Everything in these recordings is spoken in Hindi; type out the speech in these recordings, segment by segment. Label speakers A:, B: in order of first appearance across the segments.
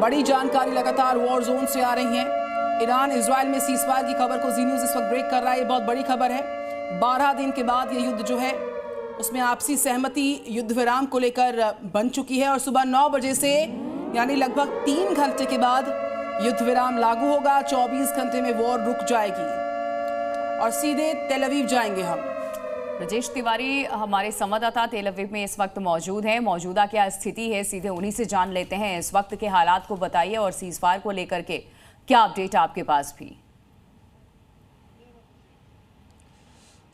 A: बड़ी जानकारी लगातार वॉर जोन से आ रही है। ईरान इजराइल में सीजफायर की खबर को जी न्यूज इस वक्त ब्रेक कर रहा है। ये बहुत बड़ी खबर है। 12 दिन के बाद ये युद्ध जो है उसमें आपसी सहमति युद्ध विराम को लेकर बन चुकी है और सुबह 9 बजे से यानी लगभग 3 घंटे के बाद युद्ध विराम लागू होगा। 24 घंटे में वॉर रुक जाएगी और सीधे तेल अवीव जाएंगे हम।
B: राजेश तिवारी हमारे संवाददाता तेल अवीव में इस वक्त मौजूद हैं। मौजूदा क्या स्थिति है, सीधे उन्हीं से जान लेते हैं। इस वक्त के हालात को बताइए और सीजफायर को लेकर के क्या अपडेट आपके पास भी।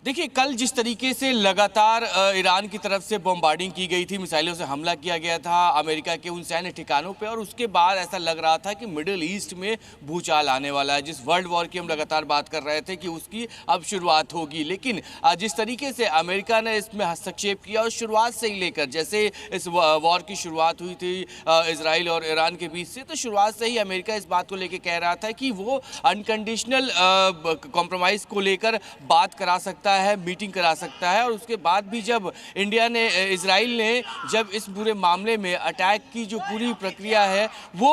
C: देखिए, कल जिस तरीके से लगातार ईरान की तरफ से बमबार्डिंग की गई थी, मिसाइलों से हमला किया गया था अमेरिका के उन सैन्य ठिकानों पे, और उसके बाद ऐसा लग रहा था कि मिडिल ईस्ट में भूचाल आने वाला है। जिस वर्ल्ड वॉर की हम लगातार बात कर रहे थे कि उसकी अब शुरुआत होगी, लेकिन जिस तरीके से अमेरिका ने इसमें हस्तक्षेप किया और शुरुआत से ही लेकर जैसे इस वॉर की शुरुआत हुई थी इजराइल और ईरान के बीच से, तो शुरुआत से ही अमेरिका इस बात को लेकर कह रहा था कि वो अनकंडीशनल कॉम्प्रोमाइज़ को लेकर बात करा सकता है, मीटिंग करा सकता है। और उसके बाद भी जब इंडिया ने इजराइल ने जब इस पूरे मामले में अटैक की जो पूरी प्रक्रिया है वो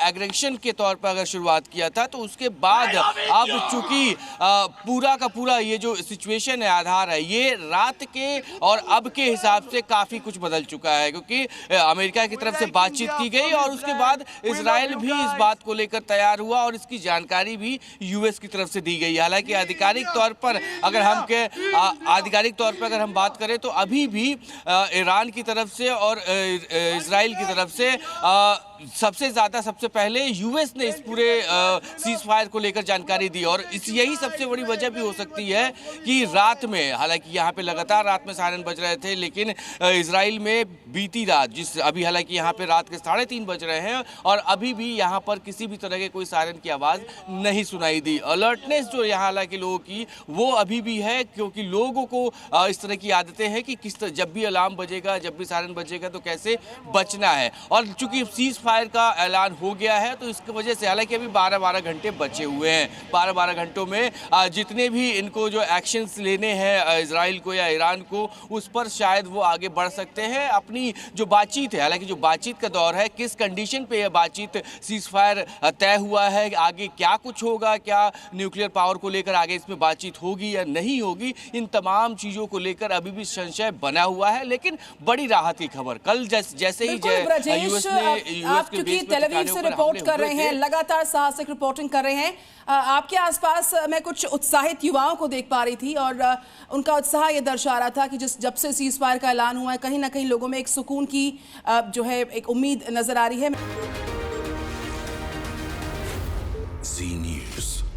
C: एग्रेशन के तौर पर अगर शुरुआत किया था, तो उसके बाद अब चूंकि पूरा का पूरा ये जो सिचुएशन है, आधार है, ये रात के और अब के हिसाब से काफ़ी कुछ बदल चुका है, क्योंकि अमेरिका की तरफ से बातचीत की गई और उसके बाद इजराइल भी इस बात को लेकर तैयार हुआ और इसकी जानकारी भी यूएस की तरफ से दी गई। हालांकि आधिकारिक तौर पर अगर हम बात करें तो अभी भी ईरान की तरफ से और इजराइल की तरफ से सबसे ज़्यादा सबसे पहले यूएस ने इस पूरे सीज फायर को लेकर जानकारी दी। और यही सबसे बड़ी वजह भी हो सकती है कि रात में, हालांकि यहाँ पे लगातार रात में सायरन बज रहे थे, लेकिन इजराइल में बीती रात अभी हालांकि यहाँ पे रात के 3:30 बज रहे हैं और अभी भी यहाँ पर किसी भी तरह के कोई सायरन की आवाज़ नहीं सुनाई दी। अलर्टनेस जो यहाँ हालांकि लोगों की वो अभी भी है, क्योंकि लोगों को इस तरह की आदतें हैं कि जब भी अलार्म बजेगा, जब भी सायरन बजेगा तो कैसे बचना है। और चूंकि सीज फायर का ऐलान हो गया है तो इसकी वजह से, हालांकि अभी 12-12 घंटे बचे हुए हैं, 12-12 घंटों में जितने भी इनको जो एक्शंस लेने हैं इजराइल को या ईरान को, उस पर शायद वो आगे बढ़ सकते हैं। अपनी जो बातचीत है, हालांकि जो बातचीत का दौर है, किस कंडीशन पे यह बातचीत सीज फायर तय हुआ है, आगे क्या कुछ होगा, क्या न्यूक्लियर पावर को लेकर आगे इसमें बातचीत होगी या नहीं होगी, इन तमाम चीज़ों को लेकर अभी भी संशय बना हुआ है। लेकिन बड़ी राहत की खबर कल जैसे ही यूएस
A: आप क्योंकि तेल अवीव से रिपोर्ट कर रहे हैं, लगातार साहसिक रिपोर्टिंग कर रहे हैं, आपके आसपास मैं कुछ उत्साहित युवाओं को देख पा रही थी और उनका उत्साह ये दर्शा रहा था कि जब से सीज फायर का ऐलान हुआ है, कहीं ना कहीं लोगों में एक सुकून की जो है एक उम्मीद नजर आ रही है।
D: जी न्यूज़।